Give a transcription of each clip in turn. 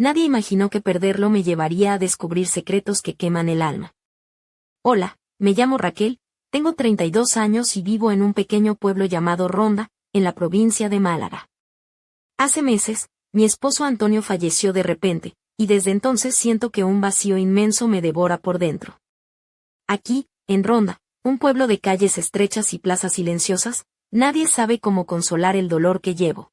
Nadie imaginó que perderlo me llevaría a descubrir secretos que queman el alma. Hola, me llamo Raquel, tengo 32 años y vivo en un pequeño pueblo llamado Ronda, en la provincia de Málaga. Hace meses, mi esposo Antonio falleció de repente, y desde entonces siento que un vacío inmenso me devora por dentro. Aquí, en Ronda, un pueblo de calles estrechas y plazas silenciosas, nadie sabe cómo consolar el dolor que llevo.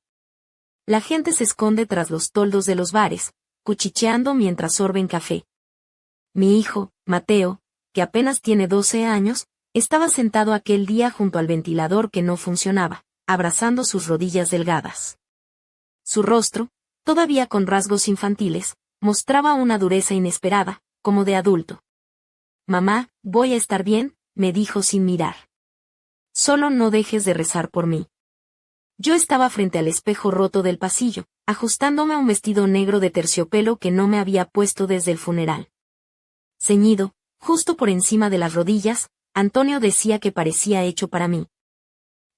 La gente se esconde tras los toldos de los bares, cuchicheando mientras sorben café. Mi hijo, Mateo, que apenas tiene 12 años, estaba sentado aquel día junto al ventilador que no funcionaba, abrazando sus rodillas delgadas. Su rostro, todavía con rasgos infantiles, mostraba una dureza inesperada, como de adulto. «Mamá, voy a estar bien», me dijo sin mirar. «Solo no dejes de rezar por mí». Yo estaba frente al espejo roto del pasillo, ajustándome a un vestido negro de terciopelo que no me había puesto desde el funeral. Ceñido, justo por encima de las rodillas, Antonio decía que parecía hecho para mí.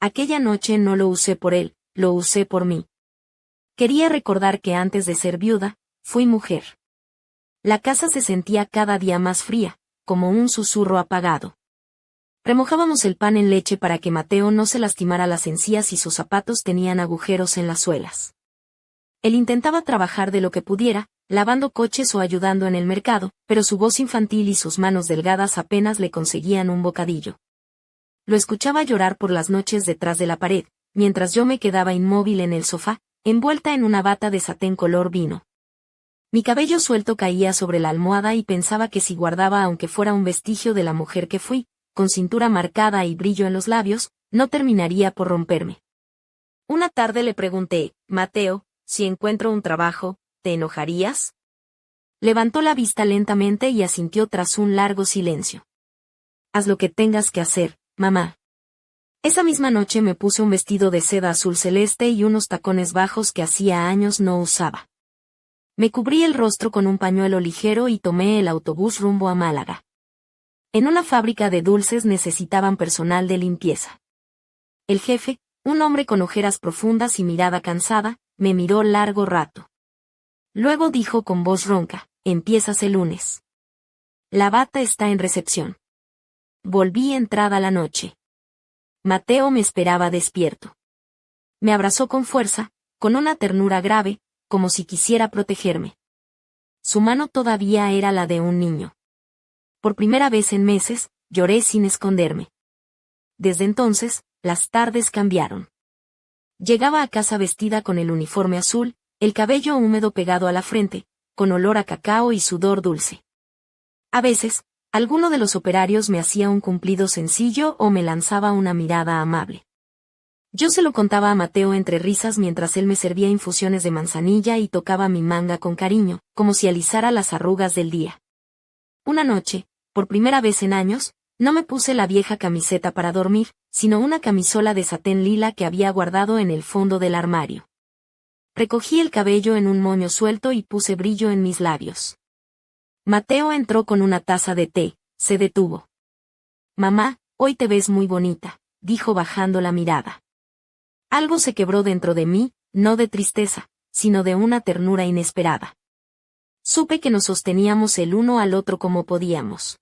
Aquella noche no lo usé por él, lo usé por mí. Quería recordar que antes de ser viuda, fui mujer. La casa se sentía cada día más fría, como un susurro apagado. Remojábamos el pan en leche para que Mateo no se lastimara las encías y sus zapatos tenían agujeros en las suelas. Él intentaba trabajar de lo que pudiera, lavando coches o ayudando en el mercado, pero su voz infantil y sus manos delgadas apenas le conseguían un bocadillo. Lo escuchaba llorar por las noches detrás de la pared, mientras yo me quedaba inmóvil en el sofá, envuelta en una bata de satén color vino. Mi cabello suelto caía sobre la almohada y pensaba que si guardaba aunque fuera un vestigio de la mujer que fui, con cintura marcada y brillo en los labios, no terminaría por romperme. Una tarde le pregunté, «Mateo, si encuentro un trabajo, ¿te enojarías?». Levantó la vista lentamente y asintió tras un largo silencio. «Haz lo que tengas que hacer, mamá». Esa misma noche me puse un vestido de seda azul celeste y unos tacones bajos que hacía años no usaba. Me cubrí el rostro con un pañuelo ligero y tomé el autobús rumbo a Málaga. En una fábrica de dulces necesitaban personal de limpieza. El jefe, un hombre con ojeras profundas y mirada cansada, me miró largo rato. Luego dijo con voz ronca, «Empiezas el lunes. La bata está en recepción». Volví entrada la noche. Mateo me esperaba despierto. Me abrazó con fuerza, con una ternura grave, como si quisiera protegerme. Su mano todavía era la de un niño. Por primera vez en meses, lloré sin esconderme. Desde entonces, las tardes cambiaron. Llegaba a casa vestida con el uniforme azul, el cabello húmedo pegado a la frente, con olor a cacao y sudor dulce. A veces, alguno de los operarios me hacía un cumplido sencillo o me lanzaba una mirada amable. Yo se lo contaba a Mateo entre risas mientras él me servía infusiones de manzanilla y tocaba mi manga con cariño, como si alisara las arrugas del día. Una noche, por primera vez en años, no me puse la vieja camiseta para dormir, sino una camisola de satén lila que había guardado en el fondo del armario. Recogí el cabello en un moño suelto y puse brillo en mis labios. Mateo entró con una taza de té, se detuvo. «Mamá, hoy te ves muy bonita», dijo bajando la mirada. Algo se quebró dentro de mí, no de tristeza, sino de una ternura inesperada. Supe que nos sosteníamos el uno al otro como podíamos.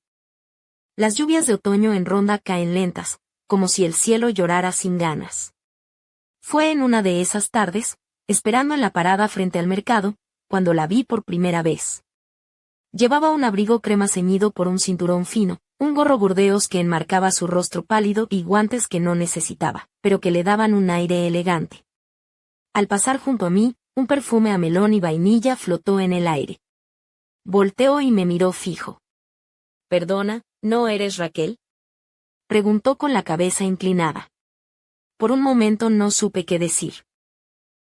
Las lluvias de otoño en Ronda caen lentas, como si el cielo llorara sin ganas. Fue en una de esas tardes, esperando en la parada frente al mercado, cuando la vi por primera vez. Llevaba un abrigo crema ceñido por un cinturón fino, un gorro burdeos que enmarcaba su rostro pálido y guantes que no necesitaba, pero que le daban un aire elegante. Al pasar junto a mí, un perfume a melón y vainilla flotó en el aire. Volteó y me miró fijo. «Perdona, ¿no eres Raquel?», preguntó con la cabeza inclinada. Por un momento no supe qué decir.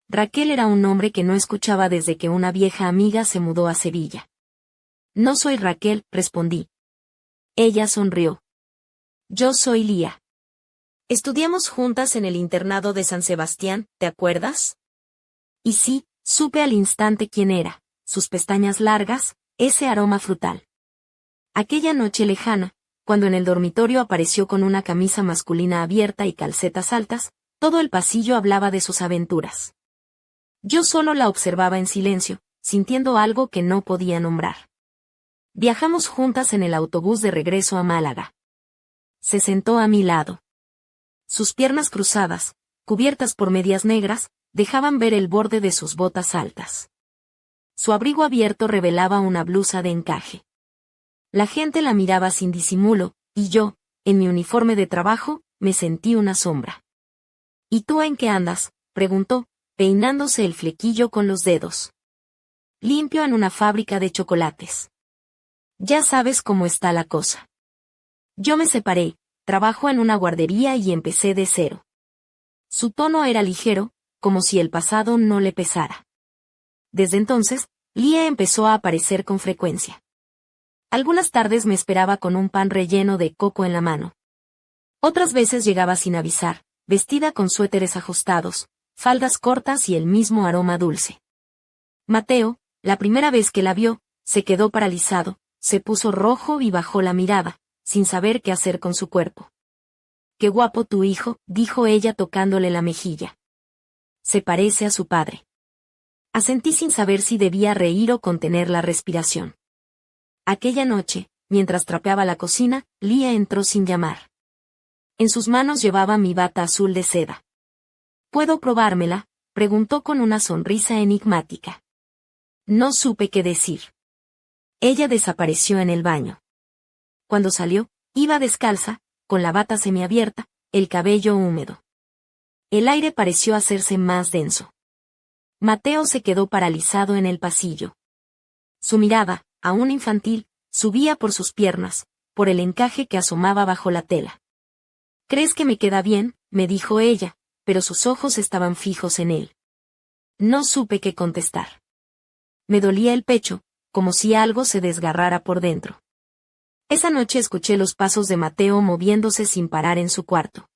Raquel era un nombre que no escuchaba desde que una vieja amiga se mudó a Sevilla. «No soy Raquel», respondí. Ella sonrió. «Yo soy Lía. Estudiamos juntas en el internado de San Sebastián, ¿te acuerdas?». Y sí, supe al instante quién era, sus pestañas largas, ese aroma frutal. Aquella noche lejana, cuando en el dormitorio apareció con una camisa masculina abierta y calcetas altas, todo el pasillo hablaba de sus aventuras. Yo solo la observaba en silencio, sintiendo algo que no podía nombrar. Viajamos juntas en el autobús de regreso a Málaga. Se sentó a mi lado. Sus piernas cruzadas, cubiertas por medias negras, dejaban ver el borde de sus botas altas. Su abrigo abierto revelaba una blusa de encaje. La gente la miraba sin disimulo, y yo, en mi uniforme de trabajo, me sentí una sombra. ¿Y tú en qué andas?, preguntó, peinándose el flequillo con los dedos. Limpio en una fábrica de chocolates. Ya sabes cómo está la cosa. Yo me separé, trabajo en una guardería y empecé de cero. Su tono era ligero, como si el pasado no le pesara. Desde entonces, Lía empezó a aparecer con frecuencia. Algunas tardes me esperaba con un pan relleno de coco en la mano. Otras veces llegaba sin avisar, vestida con suéteres ajustados, faldas cortas y el mismo aroma dulce. Mateo, la primera vez que la vio, se quedó paralizado, se puso rojo y bajó la mirada, sin saber qué hacer con su cuerpo. «Qué guapo tu hijo», dijo ella tocándole la mejilla. «Se parece a su padre». Asentí sin saber si debía reír o contener la respiración. Aquella noche, mientras trapeaba la cocina, Lía entró sin llamar. En sus manos llevaba mi bata azul de seda. «¿Puedo probármela?», preguntó con una sonrisa enigmática. No supe qué decir. Ella desapareció en el baño. Cuando salió, iba descalza, con la bata semiabierta, el cabello húmedo. El aire pareció hacerse más denso. Mateo se quedó paralizado en el pasillo. Su mirada, aún infantil, subía por sus piernas, por el encaje que asomaba bajo la tela. «¿Crees que me queda bien?», me dijo ella, pero sus ojos estaban fijos en él. No supe qué contestar. Me dolía el pecho, como si algo se desgarrara por dentro. Esa noche escuché los pasos de Mateo moviéndose sin parar en su cuarto.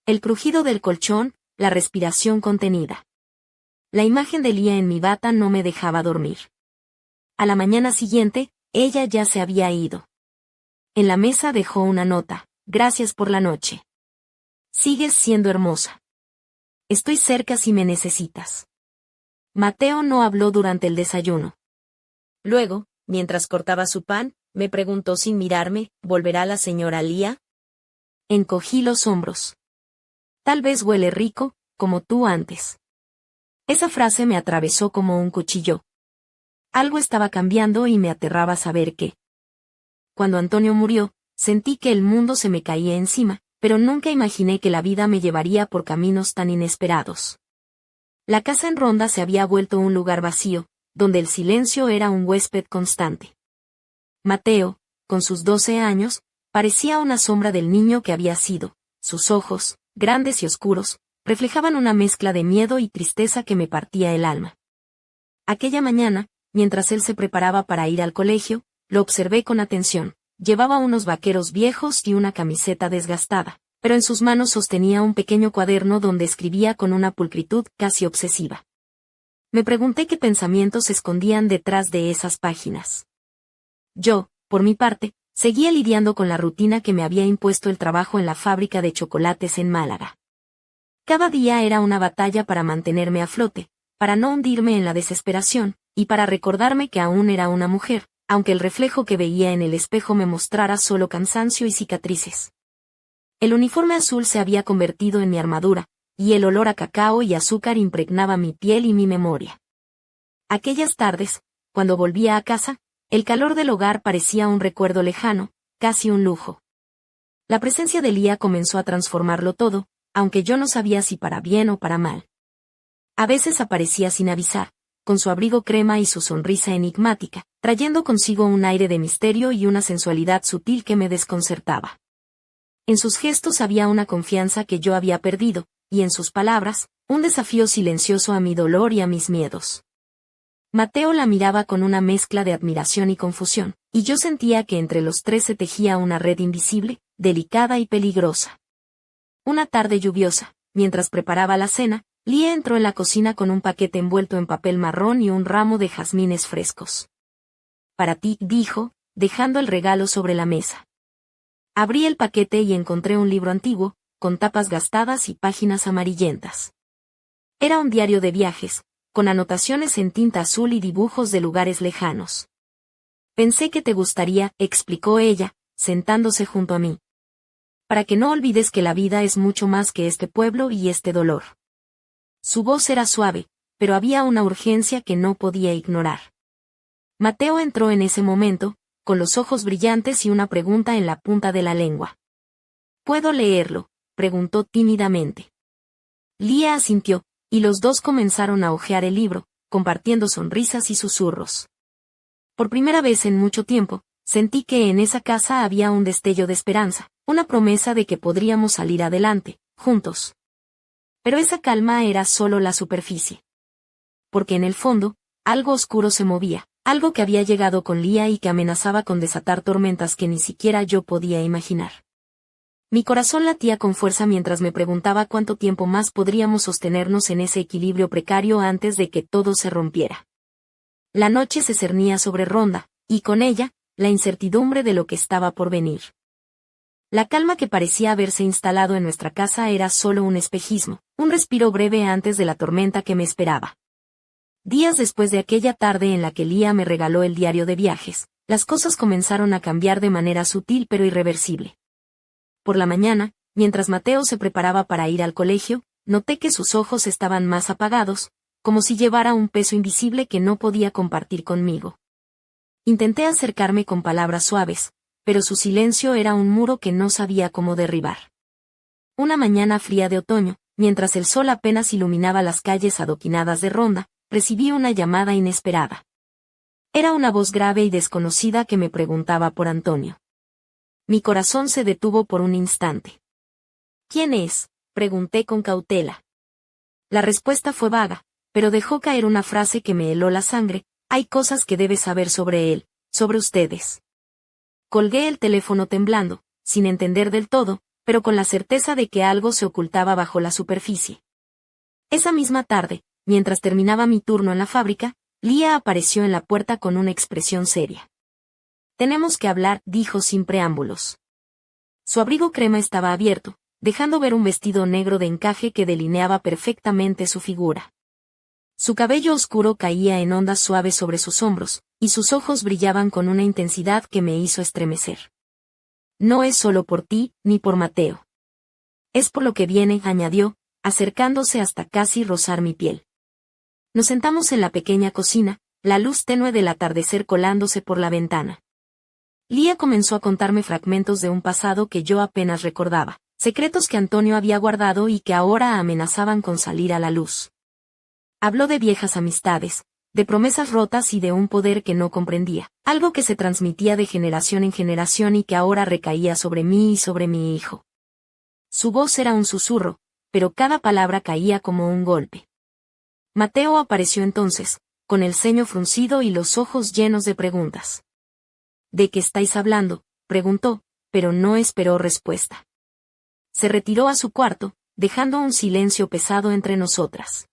El crujido del colchón, la respiración contenida. La imagen de Lía en mi bata no me dejaba dormir. A la mañana siguiente, ella ya se había ido. En la mesa dejó una nota: «Gracias por la noche. Sigues siendo hermosa. Estoy cerca si me necesitas». Mateo no habló durante el desayuno. Luego, mientras cortaba su pan, me preguntó sin mirarme: «¿Volverá la señora Lía?». Encogí los hombros. «Tal vez huele rico, como tú antes». Esa frase me atravesó como un cuchillo. Algo estaba cambiando y me aterraba saber qué. Cuando Antonio murió, sentí que el mundo se me caía encima, pero nunca imaginé que la vida me llevaría por caminos tan inesperados. La casa en Ronda se había vuelto un lugar vacío, donde el silencio era un huésped constante. Mateo, con sus 12 años, parecía una sombra del niño que había sido. Sus ojos, grandes y oscuros, reflejaban una mezcla de miedo y tristeza que me partía el alma. Aquella mañana, mientras él se preparaba para ir al colegio, lo observé con atención. Llevaba unos vaqueros viejos y una camiseta desgastada, pero en sus manos sostenía un pequeño cuaderno donde escribía con una pulcritud casi obsesiva. Me pregunté qué pensamientos se escondían detrás de esas páginas. Yo, por mi parte, seguía lidiando con la rutina que me había impuesto el trabajo en la fábrica de chocolates en Málaga. Cada día era una batalla para mantenerme a flote, para no hundirme en la desesperación, y para recordarme que aún era una mujer, aunque el reflejo que veía en el espejo me mostrara solo cansancio y cicatrices. El uniforme azul se había convertido en mi armadura, y el olor a cacao y azúcar impregnaba mi piel y mi memoria. Aquellas tardes, cuando volvía a casa, el calor del hogar parecía un recuerdo lejano, casi un lujo. La presencia de Lía comenzó a transformarlo todo, aunque yo no sabía si para bien o para mal. A veces aparecía sin avisar, con su abrigo crema y su sonrisa enigmática, trayendo consigo un aire de misterio y una sensualidad sutil que me desconcertaba. En sus gestos había una confianza que yo había perdido, y en sus palabras, un desafío silencioso a mi dolor y a mis miedos. Mateo la miraba con una mezcla de admiración y confusión, y yo sentía que entre los tres se tejía una red invisible, delicada y peligrosa. Una tarde lluviosa, mientras preparaba la cena, Lía entró en la cocina con un paquete envuelto en papel marrón y un ramo de jazmines frescos. «Para ti», dijo, dejando el regalo sobre la mesa. Abrí el paquete y encontré un libro antiguo, con tapas gastadas y páginas amarillentas. Era un diario de viajes, con anotaciones en tinta azul y dibujos de lugares lejanos. Pensé que te gustaría, explicó ella, sentándose junto a mí. Para que no olvides que la vida es mucho más que este pueblo y este dolor. Su voz era suave, pero había una urgencia que no podía ignorar. Mateo entró en ese momento, con los ojos brillantes y una pregunta en la punta de la lengua. ¿Puedo leerlo?, preguntó tímidamente. Lía asintió, y los dos comenzaron a hojear el libro, compartiendo sonrisas y susurros. Por primera vez en mucho tiempo, sentí que en esa casa había un destello de esperanza, una promesa de que podríamos salir adelante, juntos. Pero esa calma era solo la superficie. Porque en el fondo, algo oscuro se movía, algo que había llegado con Lía y que amenazaba con desatar tormentas que ni siquiera yo podía imaginar. Mi corazón latía con fuerza mientras me preguntaba cuánto tiempo más podríamos sostenernos en ese equilibrio precario antes de que todo se rompiera. La noche se cernía sobre Ronda, y con ella, la incertidumbre de lo que estaba por venir. La calma que parecía haberse instalado en nuestra casa era solo un espejismo, un respiro breve antes de la tormenta que me esperaba. Días después de aquella tarde en la que Lía me regaló el diario de viajes, las cosas comenzaron a cambiar de manera sutil pero irreversible. Por la mañana, mientras Mateo se preparaba para ir al colegio, noté que sus ojos estaban más apagados, como si llevara un peso invisible que no podía compartir conmigo. Intenté acercarme con palabras suaves, pero su silencio era un muro que no sabía cómo derribar. Una mañana fría de otoño, mientras el sol apenas iluminaba las calles adoquinadas de Ronda, recibí una llamada inesperada. Era una voz grave y desconocida que me preguntaba por Antonio. Mi corazón se detuvo por un instante. ¿Quién es?, pregunté con cautela. La respuesta fue vaga, pero dejó caer una frase que me heló la sangre: hay cosas que debes saber sobre él, sobre ustedes. Colgué el teléfono temblando, sin entender del todo, pero con la certeza de que algo se ocultaba bajo la superficie. Esa misma tarde, mientras terminaba mi turno en la fábrica, Lía apareció en la puerta con una expresión seria. Tenemos que hablar, dijo sin preámbulos. Su abrigo crema estaba abierto, dejando ver un vestido negro de encaje que delineaba perfectamente su figura. Su cabello oscuro caía en ondas suaves sobre sus hombros, y sus ojos brillaban con una intensidad que me hizo estremecer. No es solo por ti, ni por Mateo. Es por lo que viene, añadió, acercándose hasta casi rozar mi piel. Nos sentamos en la pequeña cocina, la luz tenue del atardecer colándose por la ventana. Lía comenzó a contarme fragmentos de un pasado que yo apenas recordaba, secretos que Antonio había guardado y que ahora amenazaban con salir a la luz. Habló de viejas amistades, de promesas rotas y de un poder que no comprendía, algo que se transmitía de generación en generación y que ahora recaía sobre mí y sobre mi hijo. Su voz era un susurro, pero cada palabra caía como un golpe. Mateo apareció entonces, con el ceño fruncido y los ojos llenos de preguntas. ¿De qué estáis hablando?, preguntó, pero no esperó respuesta. Se retiró a su cuarto, dejando un silencio pesado entre nosotras.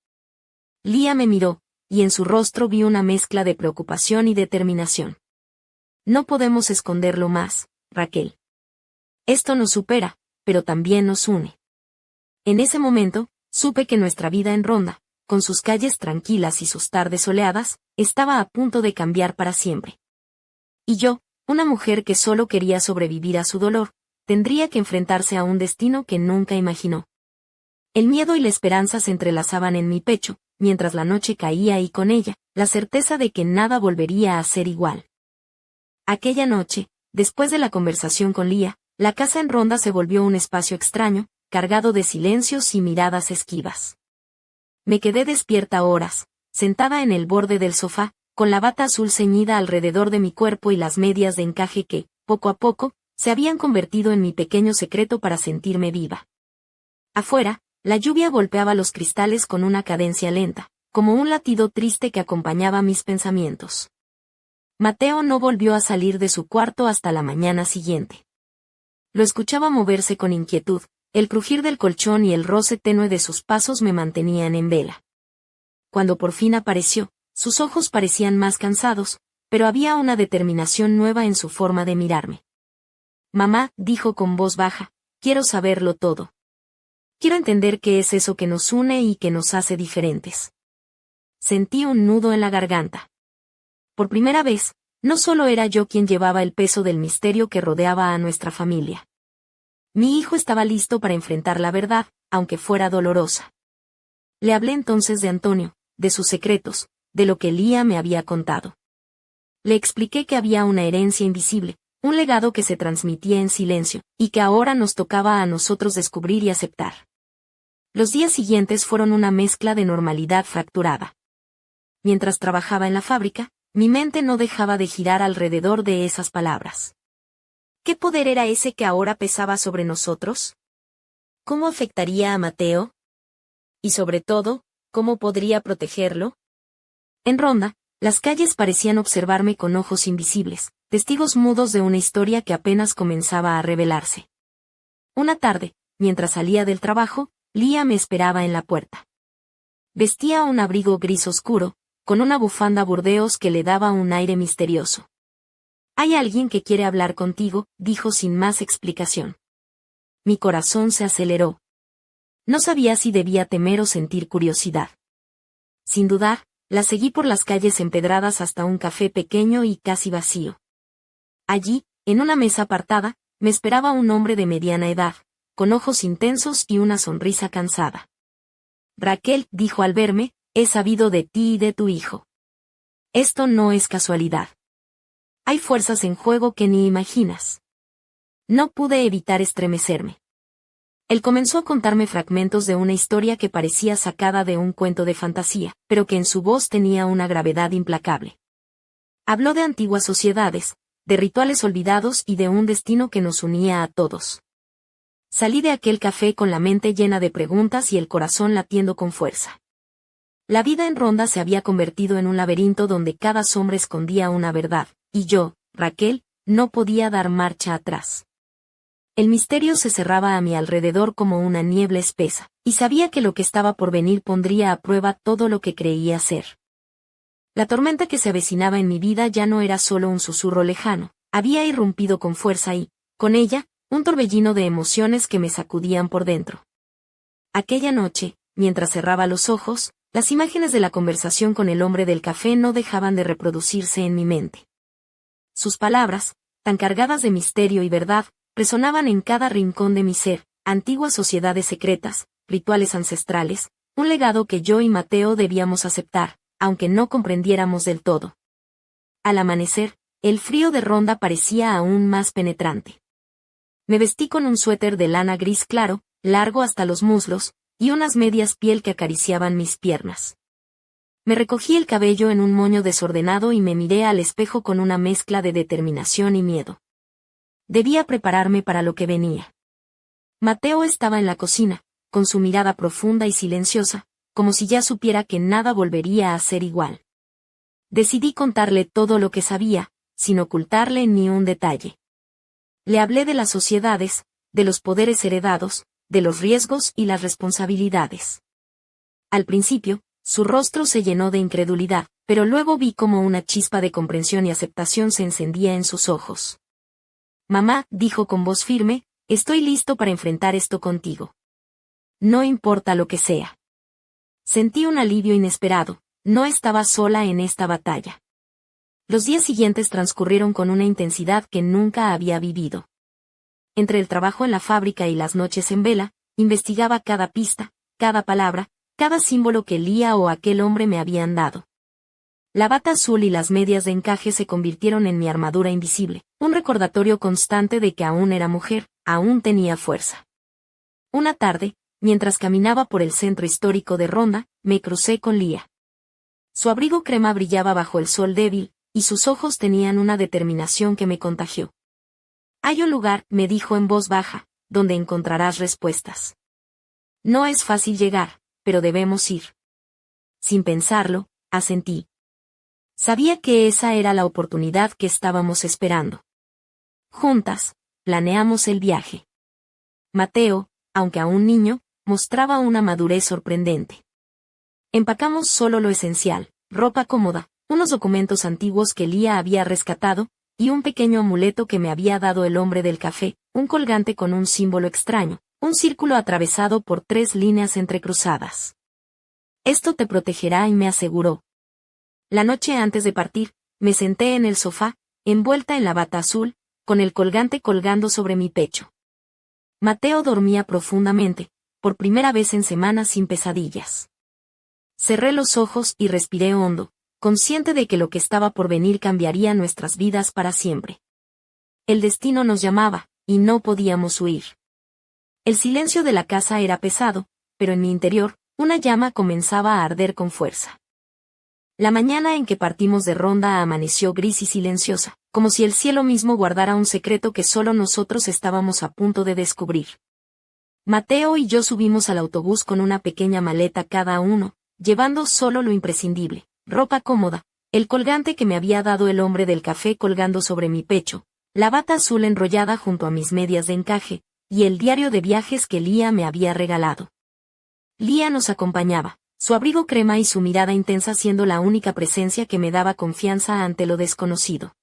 Lía me miró, y en su rostro vi una mezcla de preocupación y determinación. No podemos esconderlo más, Raquel. Esto nos supera, pero también nos une. En ese momento, supe que nuestra vida en Ronda, con sus calles tranquilas y sus tardes soleadas, estaba a punto de cambiar para siempre. Y yo, una mujer que solo quería sobrevivir a su dolor, tendría que enfrentarse a un destino que nunca imaginó. El miedo y la esperanza se entrelazaban en mi pecho, mientras la noche caía y con ella, la certeza de que nada volvería a ser igual. Aquella noche, después de la conversación con Lía, la casa en Ronda se volvió un espacio extraño, cargado de silencios y miradas esquivas. Me quedé despierta horas, sentada en el borde del sofá, con la bata azul ceñida alrededor de mi cuerpo y las medias de encaje que, poco a poco, se habían convertido en mi pequeño secreto para sentirme viva. Afuera, la lluvia golpeaba los cristales con una cadencia lenta, como un latido triste que acompañaba mis pensamientos. Mateo no volvió a salir de su cuarto hasta la mañana siguiente. Lo escuchaba moverse con inquietud, el crujir del colchón y el roce tenue de sus pasos me mantenían en vela. Cuando por fin apareció, sus ojos parecían más cansados, pero había una determinación nueva en su forma de mirarme. Mamá, dijo con voz baja, quiero saberlo todo. Quiero entender qué es eso que nos une y que nos hace diferentes. Sentí un nudo en la garganta. Por primera vez, no solo era yo quien llevaba el peso del misterio que rodeaba a nuestra familia. Mi hijo estaba listo para enfrentar la verdad, aunque fuera dolorosa. Le hablé entonces de Antonio, de sus secretos, de lo que Lía me había contado. Le expliqué que había una herencia invisible, un legado que se transmitía en silencio, y que ahora nos tocaba a nosotros descubrir y aceptar. Los días siguientes fueron una mezcla de normalidad fracturada. Mientras trabajaba en la fábrica, mi mente no dejaba de girar alrededor de esas palabras. ¿Qué poder era ese que ahora pesaba sobre nosotros? ¿Cómo afectaría a Mateo? Y sobre todo, ¿cómo podría protegerlo? En Ronda, las calles parecían observarme con ojos invisibles, testigos mudos de una historia que apenas comenzaba a revelarse. Una tarde, mientras salía del trabajo, Lía me esperaba en la puerta. Vestía un abrigo gris oscuro, con una bufanda burdeos que le daba un aire misterioso. «Hay alguien que quiere hablar contigo», dijo sin más explicación. Mi corazón se aceleró. No sabía si debía temer o sentir curiosidad. Sin dudar, la seguí por las calles empedradas hasta un café pequeño y casi vacío. Allí, en una mesa apartada, me esperaba un hombre de mediana edad, con ojos intensos y una sonrisa cansada. «Raquel», dijo al verme, «he sabido de ti y de tu hijo. Esto no es casualidad. Hay fuerzas en juego que ni imaginas». No pude evitar estremecerme. Él comenzó a contarme fragmentos de una historia que parecía sacada de un cuento de fantasía, pero que en su voz tenía una gravedad implacable. Habló de antiguas sociedades, de rituales olvidados y de un destino que nos unía a todos. Salí de aquel café con la mente llena de preguntas y el corazón latiendo con fuerza. La vida en Ronda se había convertido en un laberinto donde cada sombra escondía una verdad, y yo, Raquel, no podía dar marcha atrás. El misterio se cerraba a mi alrededor como una niebla espesa, y sabía que lo que estaba por venir pondría a prueba todo lo que creía ser. La tormenta que se avecinaba en mi vida ya no era solo un susurro lejano, había irrumpido con fuerza y, con ella, un torbellino de emociones que me sacudían por dentro. Aquella noche, mientras cerraba los ojos, las imágenes de la conversación con el hombre del café no dejaban de reproducirse en mi mente. Sus palabras, tan cargadas de misterio y verdad, resonaban en cada rincón de mi ser, antiguas sociedades secretas, rituales ancestrales, un legado que yo y Mateo debíamos aceptar, aunque no comprendiéramos del todo. Al amanecer, el frío de Ronda parecía aún más penetrante. Me vestí con un suéter de lana gris claro, largo hasta los muslos, y unas medias piel que acariciaban mis piernas. Me recogí el cabello en un moño desordenado y me miré al espejo con una mezcla de determinación y miedo. Debía prepararme para lo que venía. Mateo estaba en la cocina, con su mirada profunda y silenciosa, como si ya supiera que nada volvería a ser igual. Decidí contarle todo lo que sabía, sin ocultarle ni un detalle. Le hablé de las sociedades, de los poderes heredados, de los riesgos y las responsabilidades. Al principio, su rostro se llenó de incredulidad, pero luego vi como una chispa de comprensión y aceptación se encendía en sus ojos. «Mamá», dijo con voz firme, «estoy listo para enfrentar esto contigo. No importa lo que sea». Sentí un alivio inesperado, no estaba sola en esta batalla. Los días siguientes transcurrieron con una intensidad que nunca había vivido. Entre el trabajo en la fábrica y las noches en vela, investigaba cada pista, cada palabra, cada símbolo que Lía o aquel hombre me habían dado. La bata azul y las medias de encaje se convirtieron en mi armadura invisible, un recordatorio constante de que aún era mujer, aún tenía fuerza. Una tarde, mientras caminaba por el centro histórico de Ronda, me crucé con Lía. Su abrigo crema brillaba bajo el sol débil, y sus ojos tenían una determinación que me contagió. «Hay un lugar», me dijo en voz baja, «donde encontrarás respuestas. No es fácil llegar, pero debemos ir». Sin pensarlo, asentí. Sabía que esa era la oportunidad que estábamos esperando. Juntas, planeamos el viaje. Mateo, aunque aún niño, mostraba una madurez sorprendente. Empacamos solo lo esencial, ropa cómoda, unos documentos antiguos que Lía había rescatado, y un pequeño amuleto que me había dado el hombre del café, un colgante con un símbolo extraño, un círculo atravesado por 3 líneas entrecruzadas. Esto te protegerá y me aseguró. La noche antes de partir, me senté en el sofá, envuelta en la bata azul, con el colgante colgando sobre mi pecho. Mateo dormía profundamente, por primera vez en semanas sin pesadillas. Cerré los ojos y respiré hondo, consciente de que lo que estaba por venir cambiaría nuestras vidas para siempre. El destino nos llamaba, y no podíamos huir. El silencio de la casa era pesado, pero en mi interior, una llama comenzaba a arder con fuerza. La mañana en que partimos de Ronda amaneció gris y silenciosa, como si el cielo mismo guardara un secreto que solo nosotros estábamos a punto de descubrir. Mateo y yo subimos al autobús con una pequeña maleta cada uno, llevando solo lo imprescindible, ropa cómoda, el colgante que me había dado el hombre del café colgando sobre mi pecho, la bata azul enrollada junto a mis medias de encaje, y el diario de viajes que Lía me había regalado. Lía nos acompañaba, su abrigo crema y su mirada intensa siendo la única presencia que me daba confianza ante lo desconocido.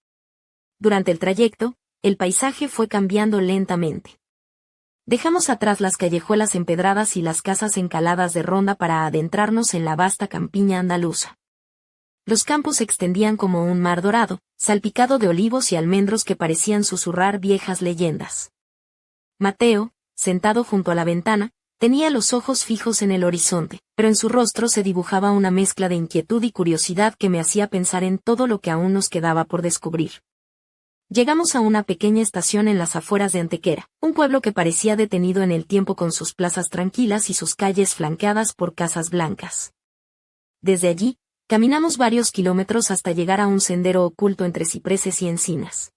Durante el trayecto, el paisaje fue cambiando lentamente. Dejamos atrás las callejuelas empedradas y las casas encaladas de Ronda para adentrarnos en la vasta campiña andaluza. Los campos se extendían como un mar dorado, salpicado de olivos y almendros que parecían susurrar viejas leyendas. Mateo, sentado junto a la ventana, tenía los ojos fijos en el horizonte, pero en su rostro se dibujaba una mezcla de inquietud y curiosidad que me hacía pensar en todo lo que aún nos quedaba por descubrir. Llegamos a una pequeña estación en las afueras de Antequera, un pueblo que parecía detenido en el tiempo con sus plazas tranquilas y sus calles flanqueadas por casas blancas. Desde allí, caminamos varios kilómetros hasta llegar a un sendero oculto entre cipreses y encinas.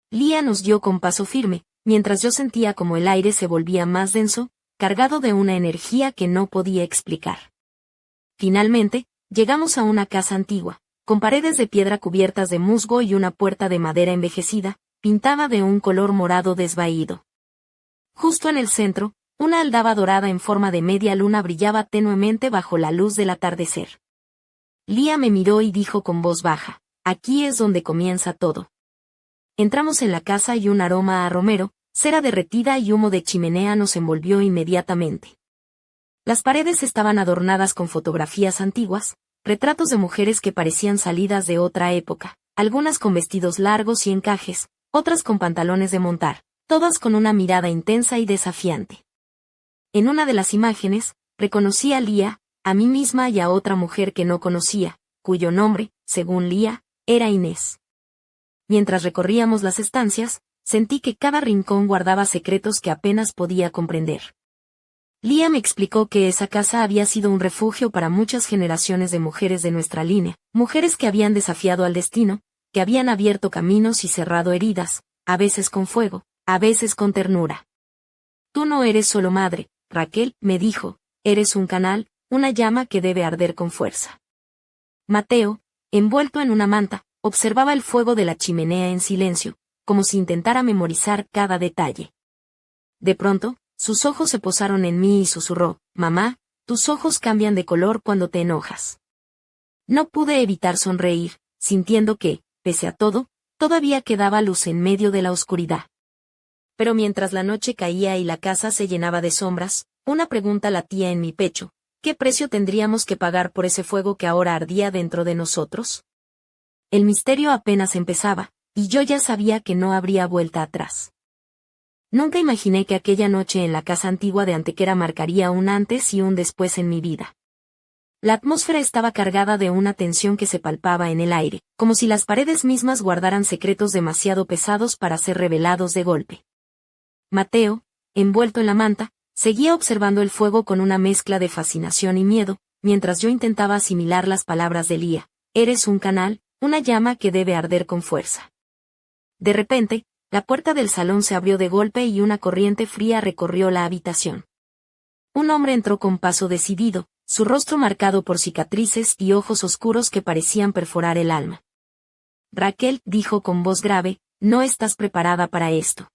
Lía nos guió con paso firme, mientras yo sentía como el aire se volvía más denso, cargado de una energía que no podía explicar. Finalmente, llegamos a una casa antigua, con paredes de piedra cubiertas de musgo y una puerta de madera envejecida, pintada de un color morado desvaído. Justo en el centro, una aldaba dorada en forma de media luna brillaba tenuemente bajo la luz del atardecer. Lía me miró y dijo con voz baja, «Aquí es donde comienza todo». Entramos en la casa y un aroma a romero, cera derretida y humo de chimenea nos envolvió inmediatamente. Las paredes estaban adornadas con fotografías antiguas, retratos de mujeres que parecían salidas de otra época, algunas con vestidos largos y encajes, otras con pantalones de montar, todas con una mirada intensa y desafiante. En una de las imágenes, reconocí a Lía, a mí misma y a otra mujer que no conocía, cuyo nombre, según Lía, era Inés. Mientras recorríamos las estancias, sentí que cada rincón guardaba secretos que apenas podía comprender. Lía me explicó que esa casa había sido un refugio para muchas generaciones de mujeres de nuestra línea, mujeres que habían desafiado al destino, que habían abierto caminos y cerrado heridas, a veces con fuego, a veces con ternura. Tú no eres solo madre, Raquel, me dijo, eres un canal, una llama que debe arder con fuerza. Mateo, envuelto en una manta, observaba el fuego de la chimenea en silencio, como si intentara memorizar cada detalle. De pronto, sus ojos se posaron en mí y susurró, «Mamá, tus ojos cambian de color cuando te enojas». No pude evitar sonreír, sintiendo que, pese a todo, todavía quedaba luz en medio de la oscuridad. Pero mientras la noche caía y la casa se llenaba de sombras, una pregunta latía en mi pecho, ¿qué precio tendríamos que pagar por ese fuego que ahora ardía dentro de nosotros? El misterio apenas empezaba, y yo ya sabía que no habría vuelta atrás. Nunca imaginé que aquella noche en la casa antigua de Antequera marcaría un antes y un después en mi vida. La atmósfera estaba cargada de una tensión que se palpaba en el aire, como si las paredes mismas guardaran secretos demasiado pesados para ser revelados de golpe. Mateo, envuelto en la manta, seguía observando el fuego con una mezcla de fascinación y miedo, mientras yo intentaba asimilar las palabras de Lía. Eres un canal, una llama que debe arder con fuerza. De repente, la puerta del salón se abrió de golpe y una corriente fría recorrió la habitación. Un hombre entró con paso decidido, su rostro marcado por cicatrices y ojos oscuros que parecían perforar el alma. Raquel, dijo con voz grave, no estás preparada para esto.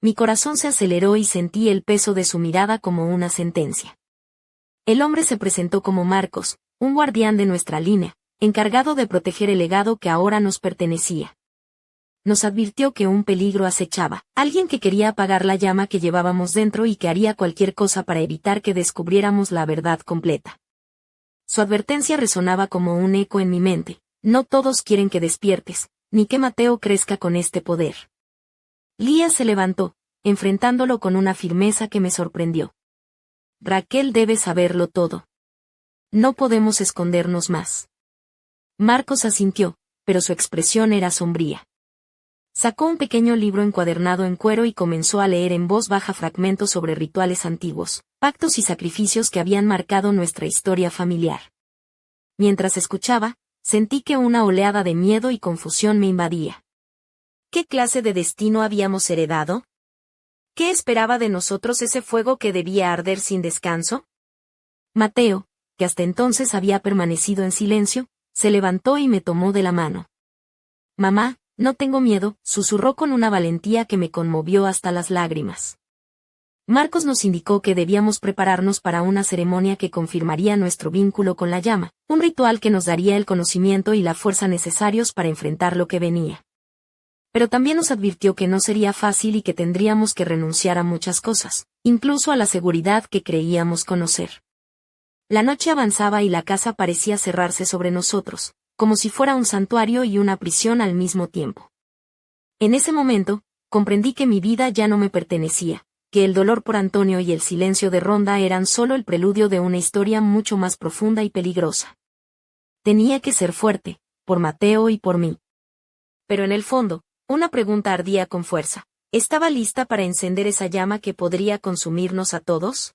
Mi corazón se aceleró y sentí el peso de su mirada como una sentencia. El hombre se presentó como Marcos, un guardián de nuestra línea, encargado de proteger el legado que ahora nos pertenecía. Nos advirtió que un peligro acechaba, alguien que quería apagar la llama que llevábamos dentro y que haría cualquier cosa para evitar que descubriéramos la verdad completa. Su advertencia resonaba como un eco en mi mente: no todos quieren que despiertes, ni que Mateo crezca con este poder. Lía se levantó, enfrentándolo con una firmeza que me sorprendió. Raquel debe saberlo todo. No podemos escondernos más. Marcos asintió, pero su expresión era sombría. Sacó un pequeño libro encuadernado en cuero y comenzó a leer en voz baja fragmentos sobre rituales antiguos, pactos y sacrificios que habían marcado nuestra historia familiar. Mientras escuchaba, sentí que una oleada de miedo y confusión me invadía. ¿Qué clase de destino habíamos heredado? ¿Qué esperaba de nosotros ese fuego que debía arder sin descanso? Mateo, que hasta entonces había permanecido en silencio, se levantó y me tomó de la mano. Mamá, no tengo miedo, susurró con una valentía que me conmovió hasta las lágrimas. Marcos nos indicó que debíamos prepararnos para una ceremonia que confirmaría nuestro vínculo con la llama, un ritual que nos daría el conocimiento y la fuerza necesarios para enfrentar lo que venía. Pero también nos advirtió que no sería fácil y que tendríamos que renunciar a muchas cosas, incluso a la seguridad que creíamos conocer. La noche avanzaba y la casa parecía cerrarse sobre nosotros, como si fuera un santuario y una prisión al mismo tiempo. En ese momento, comprendí que mi vida ya no me pertenecía, que el dolor por Antonio y el silencio de Ronda eran solo el preludio de una historia mucho más profunda y peligrosa. Tenía que ser fuerte, por Mateo y por mí. Pero en el fondo, una pregunta ardía con fuerza: ¿estaba lista para encender esa llama que podría consumirnos a todos?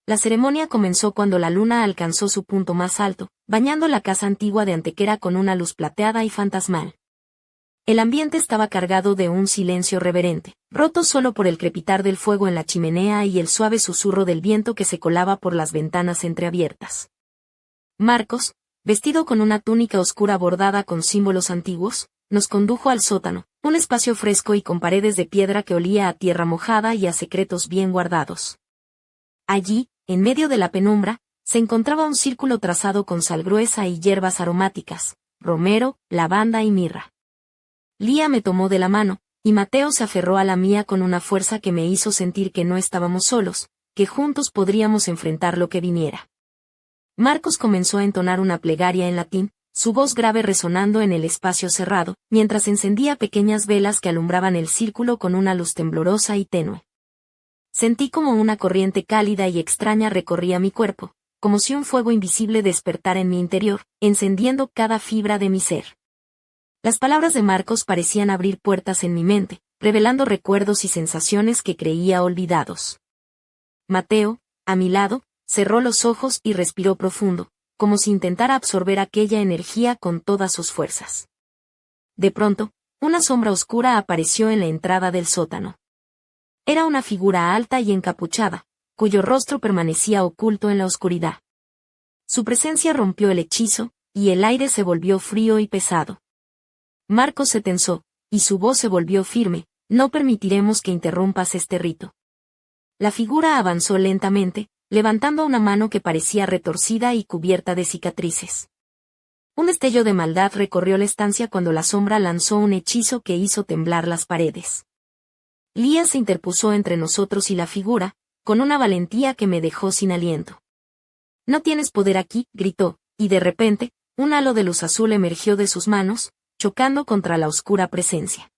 La ceremonia comenzó cuando la luna alcanzó su punto más alto, bañando la casa antigua de Antequera con una luz plateada y fantasmal. El ambiente estaba cargado de un silencio reverente, roto solo por el crepitar del fuego en la chimenea y el suave susurro del viento que se colaba por las ventanas entreabiertas. Marcos, vestido con una túnica oscura bordada con símbolos antiguos, nos condujo al sótano, un espacio fresco y con paredes de piedra que olía a tierra mojada y a secretos bien guardados. Allí, en medio de la penumbra, se encontraba un círculo trazado con sal gruesa y hierbas aromáticas: romero, lavanda y mirra. Lía me tomó de la mano, y Mateo se aferró a la mía con una fuerza que me hizo sentir que no estábamos solos, que juntos podríamos enfrentar lo que viniera. Marcos comenzó a entonar una plegaria en latín, su voz grave resonando en el espacio cerrado, mientras encendía pequeñas velas que alumbraban el círculo con una luz temblorosa y tenue. Sentí como una corriente cálida y extraña recorría mi cuerpo, como si un fuego invisible despertara en mi interior, encendiendo cada fibra de mi ser. Las palabras de Marcos parecían abrir puertas en mi mente, revelando recuerdos y sensaciones que creía olvidados. Mateo, a mi lado, cerró los ojos y respiró profundo, como si intentara absorber aquella energía con todas sus fuerzas. De pronto, una sombra oscura apareció en la entrada del sótano. Era una figura alta y encapuchada, cuyo rostro permanecía oculto en la oscuridad. Su presencia rompió el hechizo, y el aire se volvió frío y pesado. Marcos se tensó, y su voz se volvió firme: no permitiremos que interrumpas este rito. La figura avanzó lentamente, levantando una mano que parecía retorcida y cubierta de cicatrices. Un destello de maldad recorrió la estancia cuando la sombra lanzó un hechizo que hizo temblar las paredes. Lía se interpuso entre nosotros y la figura, con una valentía que me dejó sin aliento. «No tienes poder aquí», gritó, y de repente, un halo de luz azul emergió de sus manos, chocando contra la oscura presencia.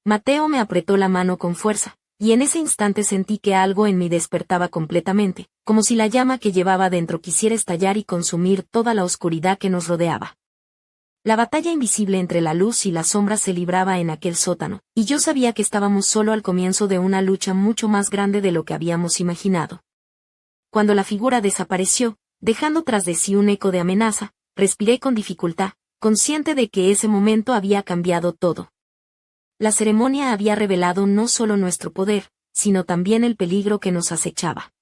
Mateo me apretó la mano con fuerza, y en ese instante sentí que algo en mí despertaba completamente, como si la llama que llevaba dentro quisiera estallar y consumir toda la oscuridad que nos rodeaba. La batalla invisible entre la luz y la sombra se libraba en aquel sótano, y yo sabía que estábamos solo al comienzo de una lucha mucho más grande de lo que habíamos imaginado. Cuando la figura desapareció, dejando tras de sí un eco de amenaza, respiré con dificultad, consciente de que ese momento había cambiado todo. La ceremonia había revelado no solo nuestro poder, sino también el peligro que nos acechaba.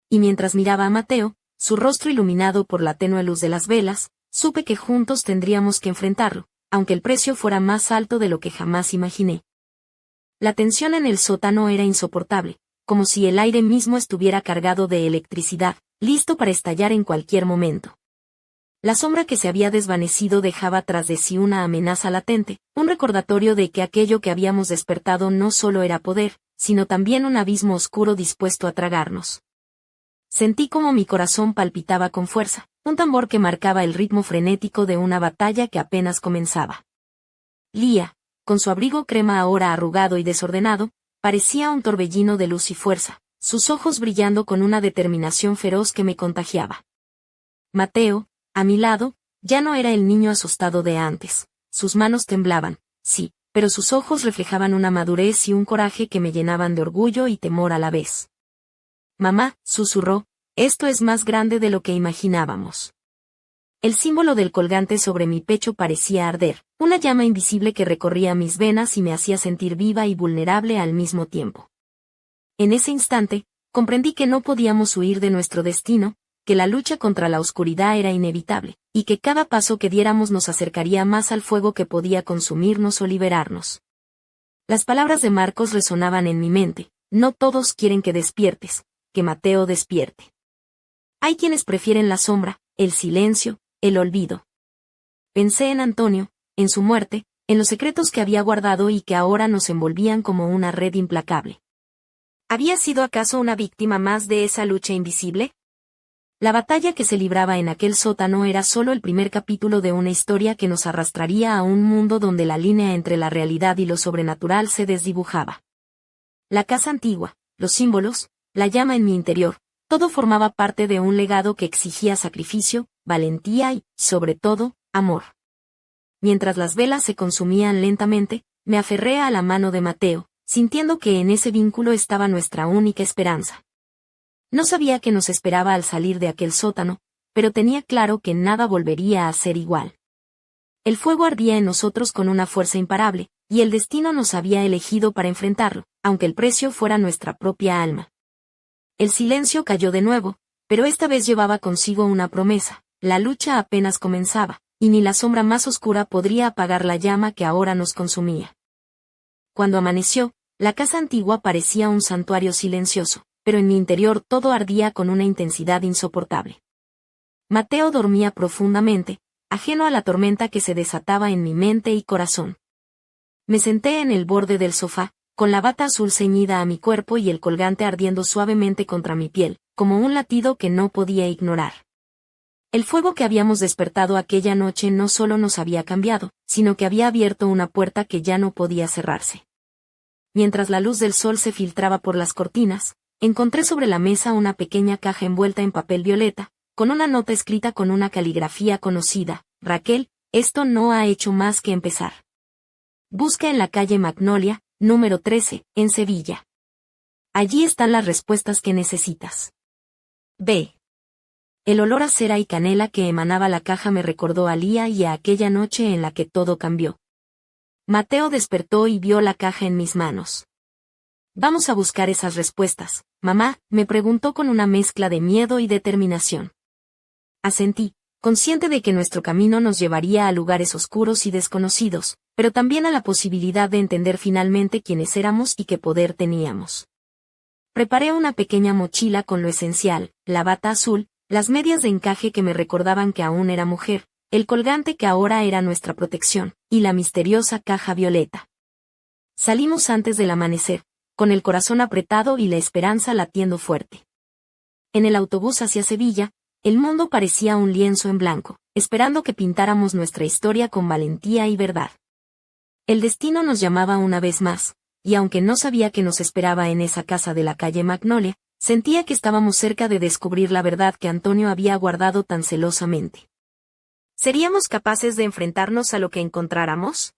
Y mientras miraba a Mateo, su rostro iluminado por la tenue luz de las velas, supe que juntos tendríamos que enfrentarlo, aunque el precio fuera más alto de lo que jamás imaginé. La tensión en el sótano era insoportable, como si el aire mismo estuviera cargado de electricidad, listo para estallar en cualquier momento. La sombra que se había desvanecido dejaba tras de sí una amenaza latente, un recordatorio de que aquello que habíamos despertado no solo era poder, sino también un abismo oscuro dispuesto a tragarnos. Sentí como mi corazón palpitaba con fuerza, un tambor que marcaba el ritmo frenético de una batalla que apenas comenzaba. Lía, con su abrigo crema ahora arrugado y desordenado, parecía un torbellino de luz y fuerza, sus ojos brillando con una determinación feroz que me contagiaba. Mateo, a mi lado, ya no era el niño asustado de antes. Sus manos temblaban, sí, pero sus ojos reflejaban una madurez y un coraje que me llenaban de orgullo y temor a la vez. Mamá, susurró, esto es más grande de lo que imaginábamos. El símbolo del colgante sobre mi pecho parecía arder, una llama invisible que recorría mis venas y me hacía sentir viva y vulnerable al mismo tiempo. En ese instante, comprendí que no podíamos huir de nuestro destino, que la lucha contra la oscuridad era inevitable, y que cada paso que diéramos nos acercaría más al fuego que podía consumirnos o liberarnos. Las palabras de Marcos resonaban en mi mente, no todos quieren que despiertes, que Mateo despierte. Hay quienes prefieren la sombra, el silencio, el olvido. Pensé en Antonio, en su muerte, en los secretos que había guardado y que ahora nos envolvían como una red implacable. ¿Había sido acaso una víctima más de esa lucha invisible? La batalla que se libraba en aquel sótano era solo el primer capítulo de una historia que nos arrastraría a un mundo donde la línea entre la realidad y lo sobrenatural se desdibujaba. La casa antigua, los símbolos, la llama en mi interior, todo formaba parte de un legado que exigía sacrificio, valentía y, sobre todo, amor. Mientras las velas se consumían lentamente, me aferré a la mano de Mateo, sintiendo que en ese vínculo estaba nuestra única esperanza. No sabía qué nos esperaba al salir de aquel sótano, pero tenía claro que nada volvería a ser igual. El fuego ardía en nosotros con una fuerza imparable, y el destino nos había elegido para enfrentarlo, aunque el precio fuera nuestra propia alma. El silencio cayó de nuevo, pero esta vez llevaba consigo una promesa, la lucha apenas comenzaba, y ni la sombra más oscura podría apagar la llama que ahora nos consumía. Cuando amaneció, la casa antigua parecía un santuario silencioso, pero en mi interior todo ardía con una intensidad insoportable. Mateo dormía profundamente, ajeno a la tormenta que se desataba en mi mente y corazón. Me senté en el borde del sofá, con la bata azul ceñida a mi cuerpo y el colgante ardiendo suavemente contra mi piel, como un latido que no podía ignorar. El fuego que habíamos despertado aquella noche no solo nos había cambiado, sino que había abierto una puerta que ya no podía cerrarse. Mientras la luz del sol se filtraba por las cortinas, encontré sobre la mesa una pequeña caja envuelta en papel violeta, con una nota escrita con una caligrafía conocida: Raquel, esto no ha hecho más que empezar. Busca en la calle Magnolia, número 13, en Sevilla. Allí están las respuestas que necesitas. B. El olor a cera y canela que emanaba la caja me recordó a Lía y a aquella noche en la que todo cambió. Mateo despertó y vio la caja en mis manos. Vamos a buscar esas respuestas, mamá, me preguntó con una mezcla de miedo y determinación. Asentí, consciente de que nuestro camino nos llevaría a lugares oscuros y desconocidos, pero también a la posibilidad de entender finalmente quiénes éramos y qué poder teníamos. Preparé una pequeña mochila con lo esencial, la bata azul, las medias de encaje que me recordaban que aún era mujer, el colgante que ahora era nuestra protección, y la misteriosa caja violeta. Salimos antes del amanecer, con el corazón apretado y la esperanza latiendo fuerte. En el autobús hacia Sevilla, el mundo parecía un lienzo en blanco, esperando que pintáramos nuestra historia con valentía y verdad. El destino nos llamaba una vez más, y aunque no sabía qué nos esperaba en esa casa de la calle Magnolia, sentía que estábamos cerca de descubrir la verdad que Antonio había guardado tan celosamente. ¿Seríamos capaces de enfrentarnos a lo que encontráramos?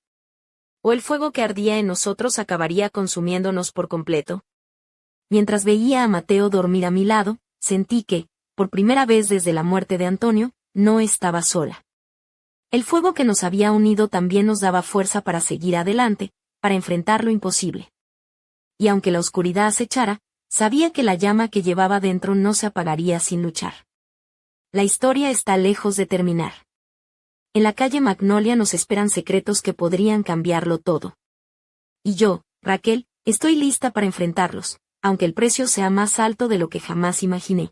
¿O el fuego que ardía en nosotros acabaría consumiéndonos por completo? Mientras veía a Mateo dormir a mi lado, sentí que, por primera vez desde la muerte de Antonio, no estaba sola. El fuego que nos había unido también nos daba fuerza para seguir adelante, para enfrentar lo imposible. Y aunque la oscuridad acechara, sabía que la llama que llevaba dentro no se apagaría sin luchar. La historia está lejos de terminar. En la calle Magnolia nos esperan secretos que podrían cambiarlo todo. Y yo, Raquel, estoy lista para enfrentarlos, aunque el precio sea más alto de lo que jamás imaginé.